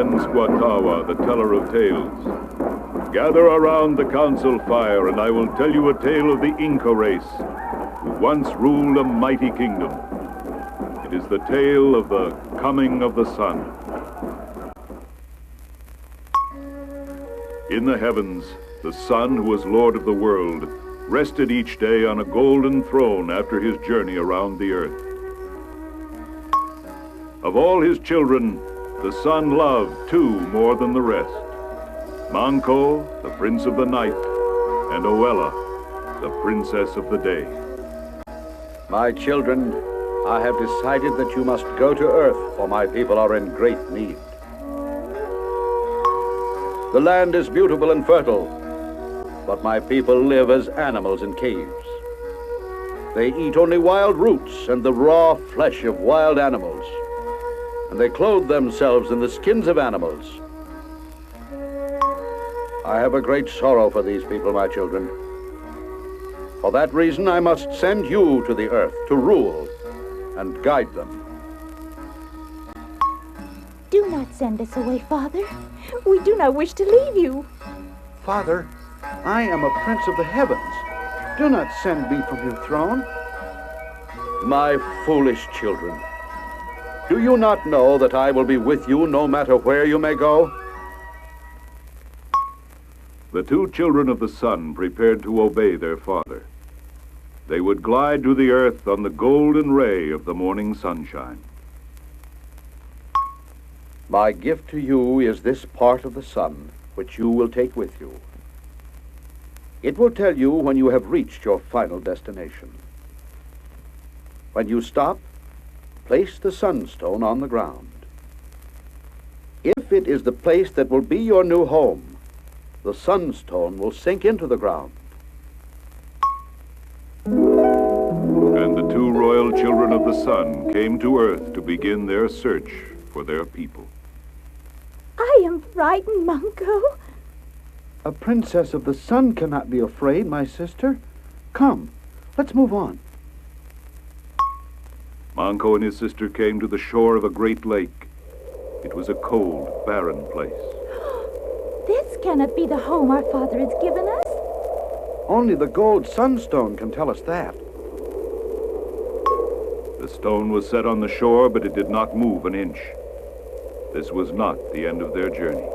Squatawa, the teller of tales. Gather around the council fire, and I will tell you a tale of the Inca race, who once ruled a mighty kingdom. It is the tale of the coming of the sun. In the heavens, the sun, who was Lord of the world, rested each day on a golden throne after his journey around the earth. Of all his children, the sun loved two more than the rest: Manco, the prince of the night, and Oella, the princess of the day. My children, I have decided that you must go to Earth, for my people are in great need. The land is beautiful and fertile, but my people live as animals in caves. They eat only wild roots and the raw flesh of wild animals, and they clothe themselves in the skins of animals. I have a great sorrow for these people, my children. For that reason, I must send you to the earth to rule and guide them. Do not send us away, Father. We do not wish to leave you. Father, I am a prince of the heavens. Do not send me from your throne. My foolish children, do you not know that I will be with you no matter where you may go? The two children of the sun prepared to obey their father. They would glide to the earth on the golden ray of the morning sunshine. My gift to you is this part of the sun, which you will take with you. It will tell you when you have reached your final destination. When you stop, place the sunstone on the ground. If it is the place that will be your new home, the sunstone will sink into the ground. And the two royal children of the sun came to earth to begin their search for their people. I am frightened, Manco. A princess of the sun cannot be afraid, my sister. Come, let's move on. Manco and his sister came to the shore of a great lake. It was a cold, barren place. This cannot be the home our father has given us. Only the gold sunstone can tell us that. The stone was set on the shore, but it did not move an inch. This was not the end of their journey.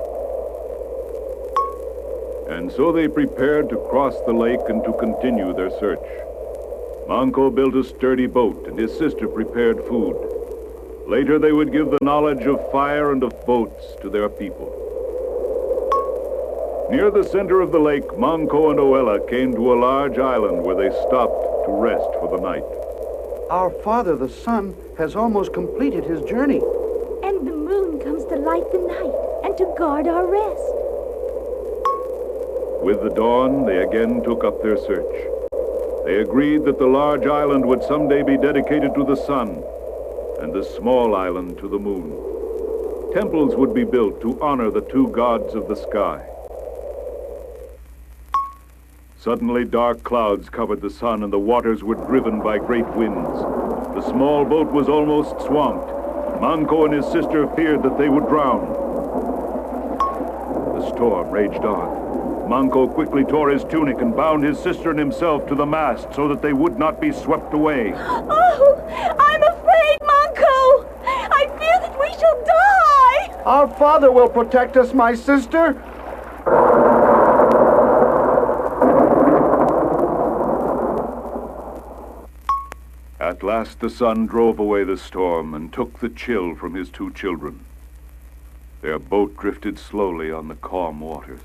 And so they prepared to cross the lake and to continue their search. Manco built a sturdy boat, and his sister prepared food. Later they would give the knowledge of fire and of boats to their people. Near the center of the lake, Manco and Oella came to a large island where they stopped to rest for the night. Our father, the sun, has almost completed his journey. And the moon comes to light the night and to guard our rest. With the dawn, they again took up their search. They agreed that the large island would someday be dedicated to the sun, and the small island to the moon. Temples would be built to honor the two gods of the sky. Suddenly, dark clouds covered the sun, and the waters were driven by great winds. The small boat was almost swamped. Manco and his sister feared that they would drown. The storm raged on. Manco quickly tore his tunic and bound his sister and himself to the mast so that they would not be swept away. Oh, I'm afraid, Manco! I fear that we shall die! Our father will protect us, my sister. At last the sun drove away the storm and took the chill from his two children. Their boat drifted slowly on the calm waters.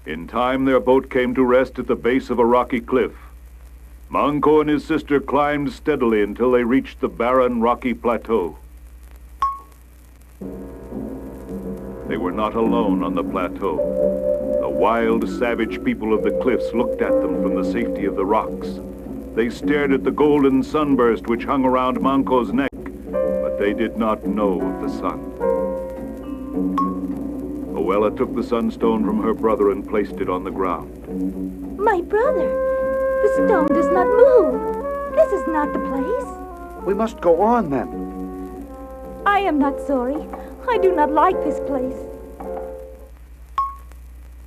In time, their boat came to rest at the base of a rocky cliff. Manco and his sister climbed steadily until they reached the barren, rocky plateau. They were not alone on the plateau. The wild, savage people of the cliffs looked at them from the safety of the rocks. They stared at the golden sunburst which hung around Manco's neck, but they did not know of the sun. Oella took the sunstone from her brother and placed it on the ground. My brother, the stone does not move. This is not the place. We must go on, then. I am not sorry. I do not like this place.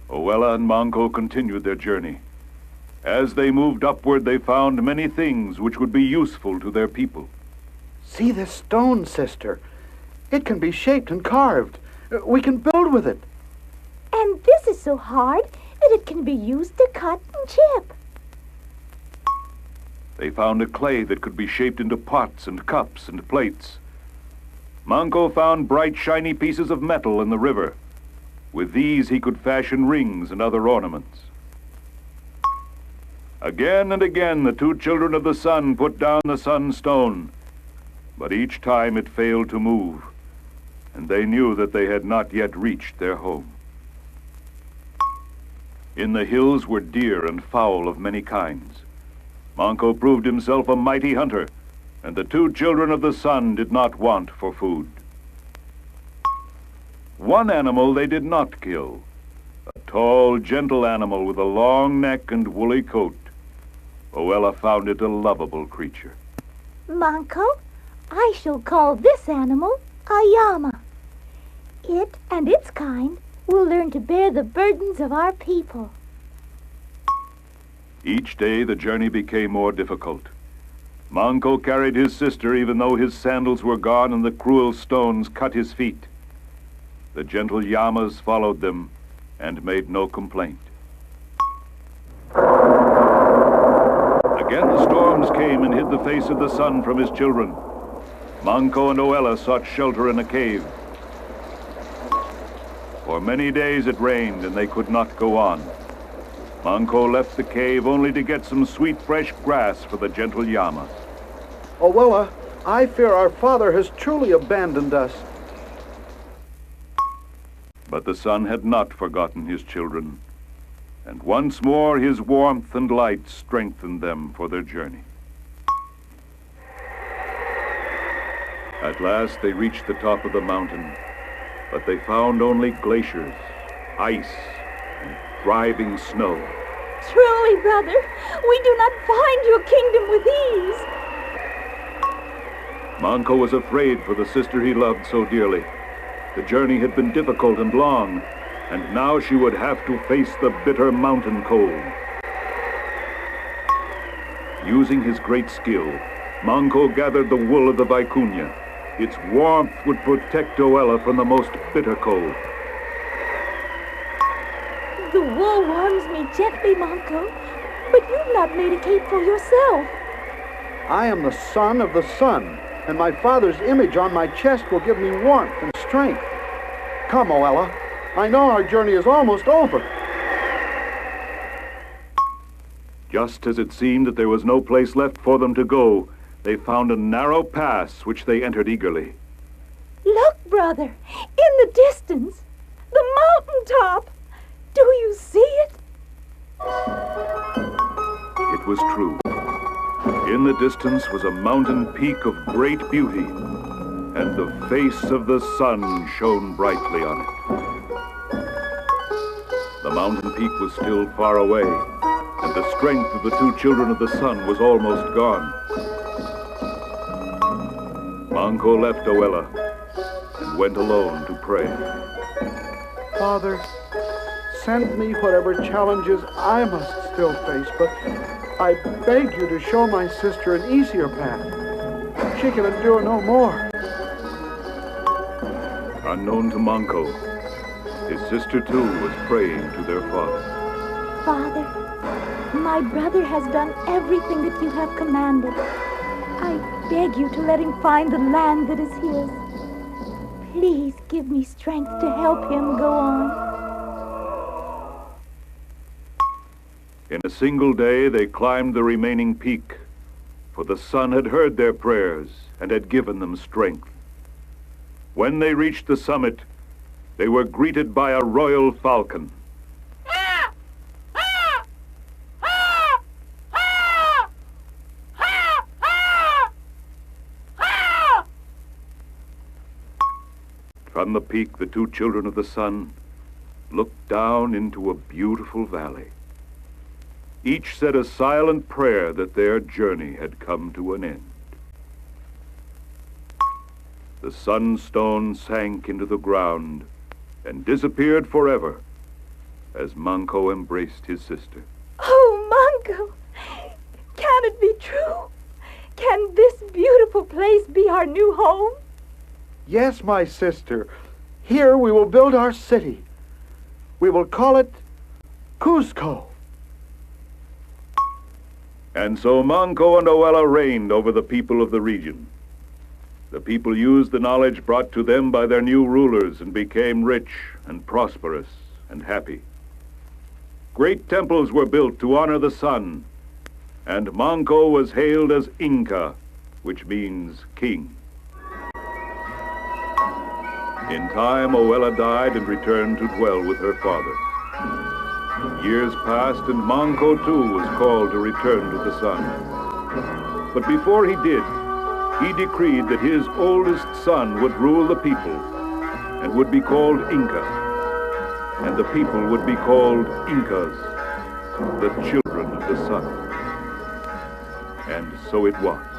Oella and Manco continued their journey. As they moved upward, they found many things which would be useful to their people. See this stone, sister. It can be shaped and carved. We can build with it. And this is so hard that it can be used to cut and chip. They found a clay that could be shaped into pots and cups and plates. Manco found bright, shiny pieces of metal in the river. With these, he could fashion rings and other ornaments. Again and again, the two children of the sun put down the sunstone, but each time it failed to move, and they knew that they had not yet reached their home. In the hills were deer and fowl of many kinds. Manco proved himself a mighty hunter, and the two children of the sun did not want for food. One animal they did not kill, a tall, gentle animal with a long neck and woolly coat. Oella found it a lovable creature. Manco, I shall call this animal a llama. It and its kind will learn to bear the burdens of our people. Each day the journey became more difficult. Manco carried his sister even though his sandals were gone and the cruel stones cut his feet. The gentle llamas followed them and made no complaint. Again the storms came and hid the face of the sun from his children. Manco and Oella sought shelter in a cave. For many days it rained and they could not go on. Manco left the cave only to get some sweet fresh grass for the gentle llama. Oella, I fear our father has truly abandoned us. But the sun had not forgotten his children, and once more his warmth and light strengthened them for their journey. At last they reached the top of the mountain, but they found only glaciers, ice, and driving snow. Truly, brother, we do not find your kingdom with ease. Manco was afraid for the sister he loved so dearly. The journey had been difficult and long, and now she would have to face the bitter mountain cold. Using his great skill, Manco gathered the wool of the vicuña. Its warmth would protect Oella from the most bitter cold. The wool warms me gently, Manco, but you've not made a cape for yourself. I am the son of the sun, and my father's image on my chest will give me warmth and strength. Come, Oella. I know our journey is almost over. Just as it seemed that there was no place left for them to go, they found a narrow pass which they entered eagerly. Look, brother, in the distance, the mountain top. Do you see it? It was true. In the distance was a mountain peak of great beauty, and the face of the sun shone brightly on it. The mountain peak was still far away, and the strength of the two children of the sun was almost gone. Manco left Oella and went alone to pray. Father, send me whatever challenges I must still face, but I beg you to show my sister an easier path. She can endure no more. Unknown to Manco, his sister too was praying to their father. Father, my brother has done everything that you have commanded. I beg you to let him find the land that is his. Please give me strength to help him go on. In a single day, they climbed the remaining peak, for the sun had heard their prayers and had given them strength. When they reached the summit, they were greeted by a royal falcon. From the peak, the two children of the sun looked down into a beautiful valley. Each said a silent prayer that their journey had come to an end. the sunstone sank into the ground and disappeared forever as Manco embraced his sister. Oh, Manco! Can it be true? Can this beautiful place be our new home? Yes, my sister. Here we will build our city. We will call it Cuzco. And so Manco and Oella reigned over the people of the region. The people used the knowledge brought to them by their new rulers and became rich and prosperous and happy. Great temples were built to honor the sun, and Manco was hailed as Inca, which means king. In time, Oella died and returned to dwell with her father. Years passed, and Manco too was called to return to the sun. But before he did, he decreed that his oldest son would rule the people and would be called Inca, and the people would be called Incas, the children of the sun. And so it was.